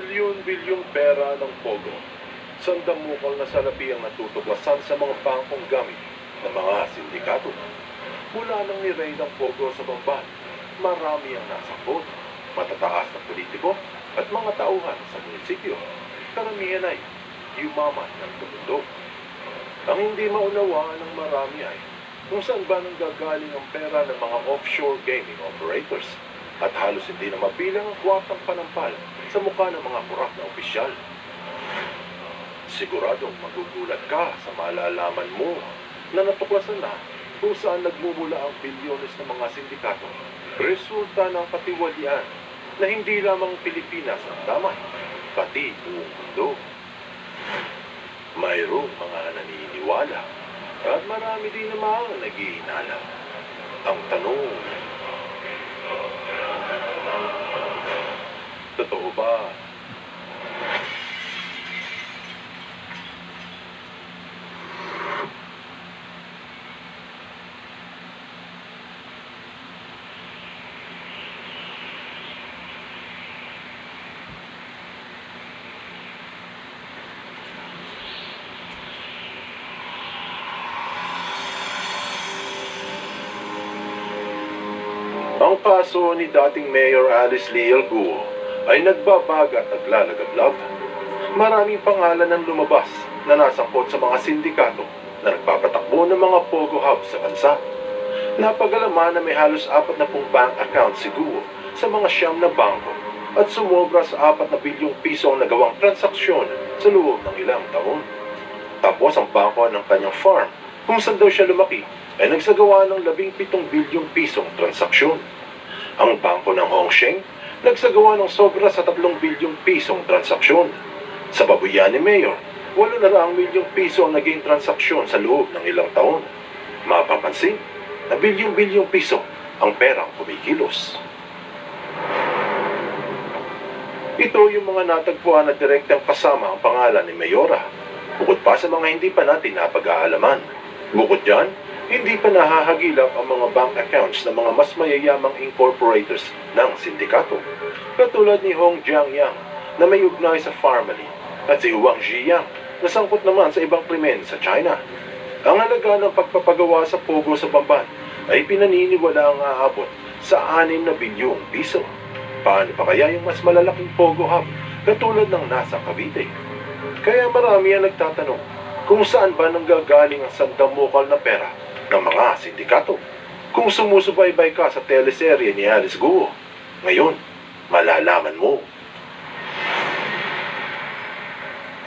bilyon-bilyong pera ng Pogo. Sandamukal na salapi ang natutuklasan sa mga bangkong gamit ng mga sindikato. Mula nang ni-raid ang Pogo sa Bamban, marami ang nasakot, matataas na politiko at mga tauhan sa munisipyo. Karamihan ay yumaman ng bundok. Ang hindi maunawaan ng marami ay kung saan ba nanggagaling ang pera ng mga offshore gaming operators at halos hindi na mabilang ang kwartang panampal sa mukha ng mga korap na opisyal. Siguradong magugulat ka sa malalaman mo na natuklasan na kung saan nagmumula ang bilyones ng mga sindikato. Resulta ng katiwalian na hindi lamang Pilipinas ang damay, pati buong mundo. Mayroong mga naniniwala at marami din namang nag-iinala. Ang tanong, totoo ba? Ang kaso ni dating Mayor Alice Leal Guo ay nagbabag at naglalagablab. Maraming pangalan ang lumabas na nasangkot sa mga sindikato na nagpapatakbo ng mga Pogo Hub sa bansa. Napagalaman na may halos 40 bank account si Guo sa mga siyam na bangko at sumobra sa 4 na bilyong piso ang nagawang transaksyon sa loob ng ilang taon. Tapos ang bangko ng kanyang farm kung saan daw siya lumaki ay nagsagawa ng 17 bilyong pisong transaksyon. Ang bangko ng Hongsheng nagsagawa ng sobra sa 3 bilyong pisong transaksyon. Sa babuyan ni Mayor, 8 milyong piso ang naging transaksyon sa loob ng ilang taon. Mapapansin na bilyong-bilyong piso ang perang kumikilos. Ito yung mga natagpuan na direktang kasama ang pangalan ni Mayora, bukod pa sa mga hindi pa natin napag-aalaman. Bukod dyan, hindi pa nahahagilap ang mga bank accounts ng mga mas mayayamang incorporators ng sindikato, katulad ni Hong Jiangyang na may ugnay sa family at si Wang Ziyang na sangkot naman sa ibang krimen sa China. Ang halaga ng pagpapagawa sa Pogo sa Bamban ay pinaniniwala ang aabot sa 6 na bilyong piso. Paano pa kaya yung mas malalaking Pogo Hub katulad ng nasa Cavite? Kaya marami ang nagtatanong kung saan ba nanggagaling ang sandamukal na pera ng mga sindikato. Kung sumusubaybay ka sa teleserye ni Alice Guo, ngayon, malalaman mo.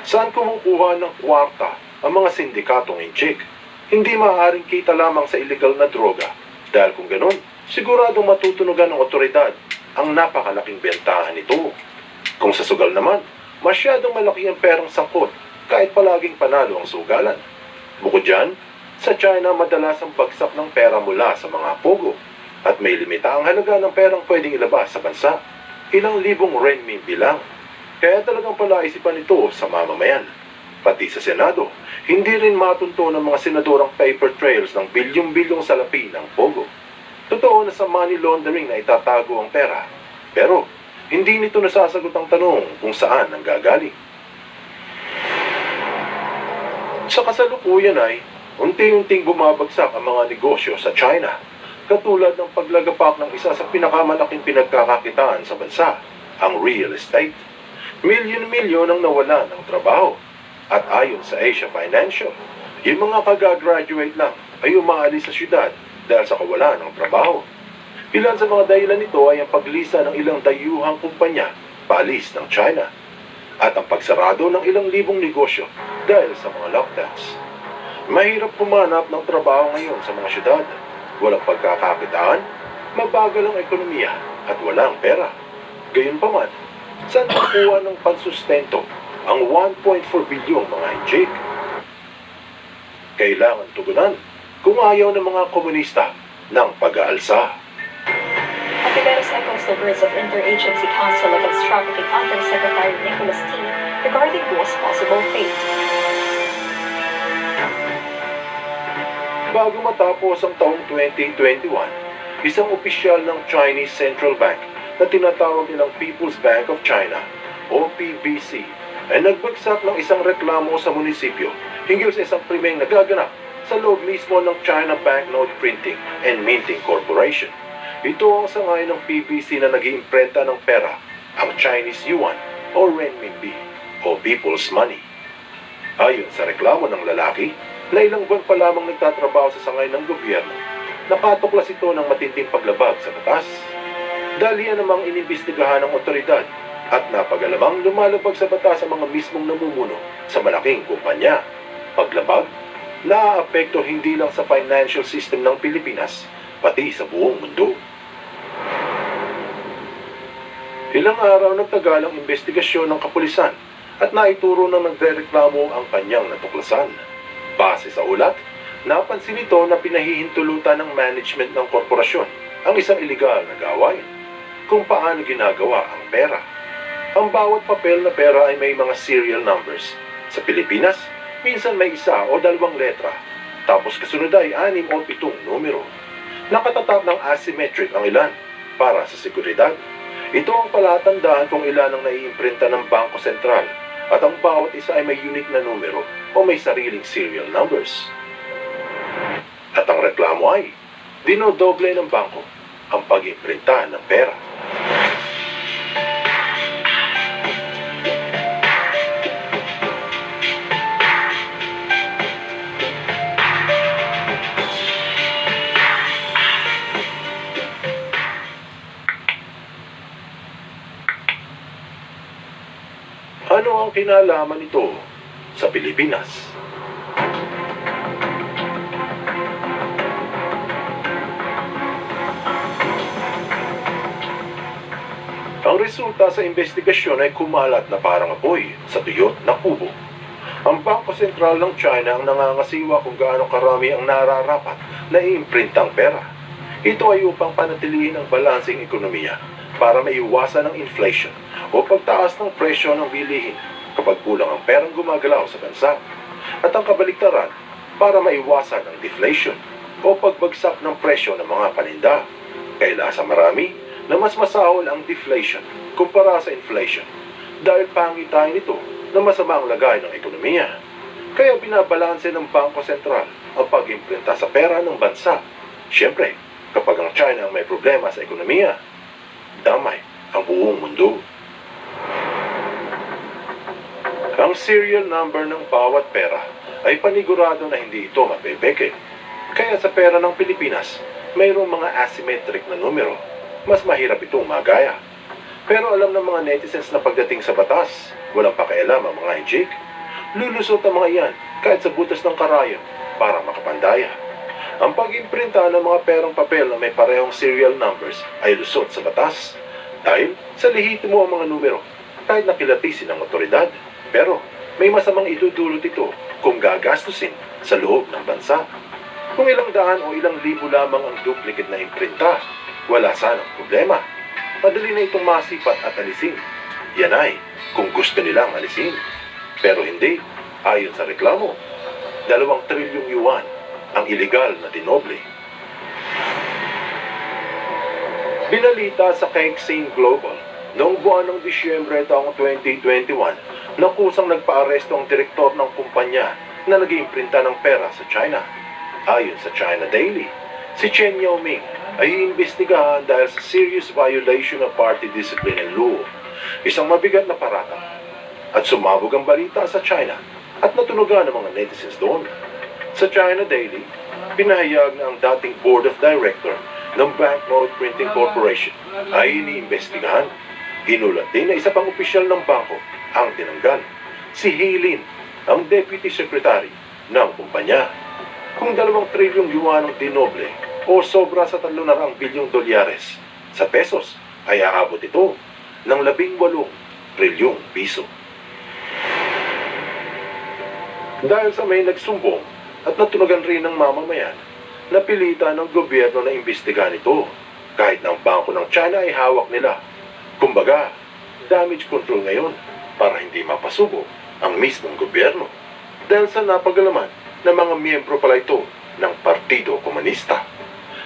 Saan kumukuha ng kwarta ang mga sindikatong inchik? Hindi maaaring kita lamang sa illegal na droga. Dahil kung ganun, siguradong matutunugan ng otoridad ang napakalaking bentahan nito. Kung sa sugal naman, masyadong malaki ang perang sangkot kahit palaging panalo ang sugalan. Bukod dyan, sa China madalas ang bagsak ng pera mula sa mga Pogo at may limita ang halaga ng perang pwedeng ilabas sa bansa. Ilang libong renminbi lang. Kaya talagang palaisipan ito sa mamamayan. Pati sa Senado, hindi rin matunto ng mga senador ang paper trails ng bilyong-bilyong salapi ng Pogo. Totoo na sa money laundering na itatago ang pera. Pero, hindi nito nasasagot ang tanong kung saan ang gagaling. Sa kasalukuyan ay, unti-unting bumabagsak ang mga negosyo sa China, katulad ng paglagapak ng isa sa pinakamalaking pinagkakakitaan sa bansa, ang real estate. Milyon-milyon ang nawalan ng trabaho. At ayon sa Asia Financial, yung mga kagagraduate lang ay umaalis sa syudad dahil sa kawalan ng trabaho. Ilan sa mga dahilan nito ay ang paglisa ng ilang dayuhang kumpanya paalis ng China at ang pagsarado ng ilang libong negosyo dahil sa mga lockdowns. Mahirap pumanap ng trabaho ngayon sa mga syudad. Walang pagkakakitaan, mabagal ang ekonomiya at walang pera. Gayunpaman, saan nakuha ng pansustento ang 1.4 bilyong mga inchik? Kailangan tugunan kung ayaw ng mga komunista ng pag-aalsa. Ontiveros echoes the words of Interagency Council Against Trafficking Undersecretary Nicholas T. regarding Guo's possible fate. Bago matapos ang taong 2021, isang opisyal ng Chinese Central Bank na tinatawag nilang People's Bank of China o PBC ay nagbagsak ng isang reklamo sa munisipyo hinggil sa isang krimeng nagaganap sa loob mismo ng China Banknote Printing and Minting Corporation. Ito ang sangay ng PBC na nag-iimprenta ng pera, ang Chinese Yuan o Renminbi o People's Money. Ayon sa reklamo ng lalaki, na ilang buwan pa lamang nagtatrabaho sa sangay ng gobyerno, nakatuklas ito ng matinding paglabag sa batas. Dahil yan namang inimbestigahan ng otoridad at napagalamang lumalabag sa batas ang mga mismong namumuno sa malaking kumpanya. Paglabag, naaapekto hindi lang sa financial system ng Pilipinas, pati sa buong mundo. Ilang araw nagtagal ang investigasyon ng kapulisan at naituro ng nagrereklamo ang kanyang natuklasan. Base sa ulat, napansin ito na pinahihintulutan ng management ng korporasyon ang isang iligal na gawain kung paano ginagawa ang pera. Ang bawat papel na pera ay may mga serial numbers. Sa Pilipinas, minsan may isa o dalawang letra, tapos kasunod ay 6 o 7 numero. Nakatatak ng asymmetric ang ilan para sa seguridad. Ito ang palatandaan kung ilan ang naiimprinta ng Bangko Sentral at ang bawat isa ay may unique na numero o may sariling serial numbers. At ang reklamo ay dinodoble ng bangko ang pag-imprinta ng pera. Ano ang kinalaman nito sa Pilipinas? Ang resulta sa investigasyon ay kumalat na parang apoy sa tuyot na kubo. Ang Bangko Sentral ng China ang nangangasiwa kung gaano karami ang nararapat na iimprintang pera. Ito ay upang panatilihin ang balansing ekonomiya para maiwasan ang inflation o pagtaas ng presyo ng bilihin kapag kulang ang perang gumagalaw sa bansa. At ang kabaliktaran para maiwasan ang deflation o pagbagsak ng presyo ng mga paninda. Kaila sa marami na mas masahol ang deflation kumpara sa inflation dahil pangitain ito na masamang lagay ng ekonomiya. Kaya binabalanse ng Bangko Sentral ang pag-imprinta sa pera ng bansa. Siyempre, kapag ang China ang may problema sa ekonomiya, damay ang buong mundo. Ang serial number ng bawat pera ay panigurado na hindi ito mapepeke. Kaya sa pera ng Pilipinas, mayroong mga asymmetric na numero. Mas mahirap itong magaya. Pero alam ng mga netizens na pagdating sa batas, walang pakialam ang mga hijik. Lulusot ang mga iyan kahit sa butas ng karayom para makapandaya. Ang pag-imprinta ng mga perang papel na may parehong serial numbers ay lusot sa batas dahil sa lehitimo ang mga numero kahit nakilatisin ng otoridad. Pero may masamang idudulot ito kung gagastusin sa loob ng bansa. Kung ilang daan o ilang libo lamang ang duplicate na imprinta, wala sanang problema. Madali na itong masipat at alisin. Yan ay kung gusto nilang alisin. Pero hindi, ayon sa reklamo, 2 trilyong yuan ang iligal na dinoble. Binalita sa Caixin Global noong buwan ng Disyembre taong 2021 na kusang nagpaaresto ang direktor ng kumpanya na nag-iimprinta ng pera sa China. Ayon sa China Daily, si Chen Yaoming ay iimbestigahan dahil sa serious violation of party discipline and law, isang mabigat na paratang. At sumabog ang balita sa China at natunugan ng mga netizens doon. Sa China Daily, pinahayag na ang dating board of director ng Banknote Printing Corporation ay iniimbestigahan. Inulat din na isa pang opisyal ng bangko ang tinanggal, si Heilin, ang deputy secretary ng kumpanya. Kung 2 trilyong yuan ang dinoble o sobra sa 300 bilyong dolyares sa pesos ay aabot ito ng 18 trilyong piso. Dahil sa may nagsumbong at natunugan rin ng mamamayan, napilitan ng gobyerno na imbestigahan ito kahit na ang bangko ng China ay hawak nila. Kumbaga, damage control ngayon para hindi mapasubo ang mismong gobyerno dahil sa napagalaman ng mga miyembro pala ito ng Partido Komunista.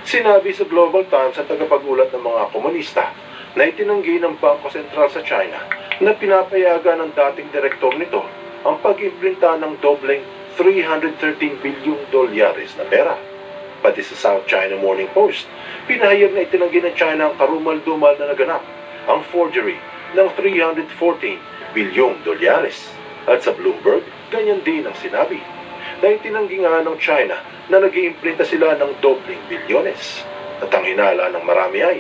Sinabi sa Global Times sa tagapag-ulat ng mga komunista na itinanggi ng Bangko Sentral sa China na pinapayagan ng dating direktor nito ang pag-imprinta ng dobleng 313 bilyong dolyares na pera. Pati sa South China Morning Post, pinahayag na itinanggi ng China ang karumal-dumal na naganap, ang forgery ng 314 bilyong dolyares. At sa Bloomberg, ganyan din ang sinabi, na itinanggi nga ng China na nag-iimprinta sila ng dobleng bilyones. At ang hinala ng marami ay,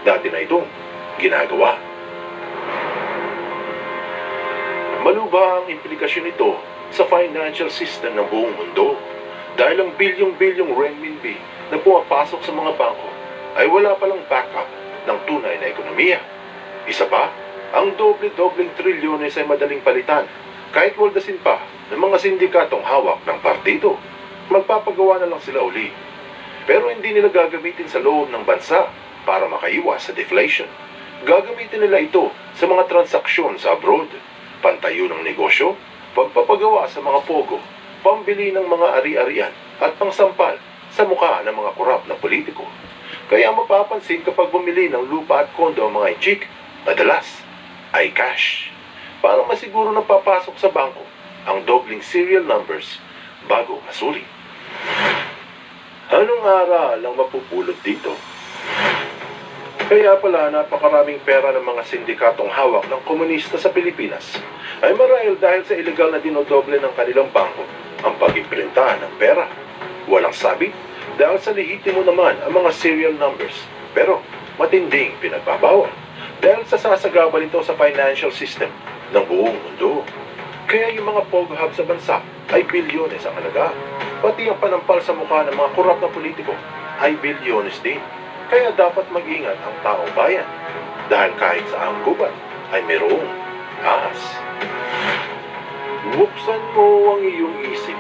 dati na itong ginagawa. Maluba ang implikasyon nito sa financial system ng buong mundo dahil ang bilyong-bilyong renminbi na pumapasok sa mga bangko ay wala palang backup ng tunay na ekonomiya. Isa pa, ang doble-dobleng trilyones ay madaling palitan kahit waldasin pa ng mga sindikatong hawak ng partido. Magpapagawa na lang sila uli. Pero hindi nila gagamitin sa loob ng bansa para makaiwas sa deflation. Gagamitin nila ito sa mga transaksyon sa abroad, pantayo ng negosyo, pagpapagawa sa mga pogo, pambili ng mga ari-arian at pangsampal sa mukha ng mga korap na politiko. Kaya mapapansin kapag bumili ng lupa at kondo ang mga inchik, madalas ay cash. Para masiguro na papasok sa bangko ang dobling serial numbers bago masuli. Anong aral ang mapupulot dito? Kaya pala napakaraming pera ng mga sindikatong hawak ng komunista sa Pilipinas ay marahil dahil sa ilegal na dinodoble ng kanilang bangko ang pag-imprinta ng pera. Walang sabit dahil sa lehitimo naman ang mga serial numbers, pero matinding pinagbabawal dahil sa sasagabal ito sa financial system ng buong mundo. Kaya yung mga POG hub sa bansa ay bilyones ang halaga. Pati ang panampal sa mukha ng mga korap na politiko ay bilyones din. Kaya dapat mag-ingat ang taong bayan dahil kahit sa ang gubat ay mayroong ahas. Buksan mo ang iyong isip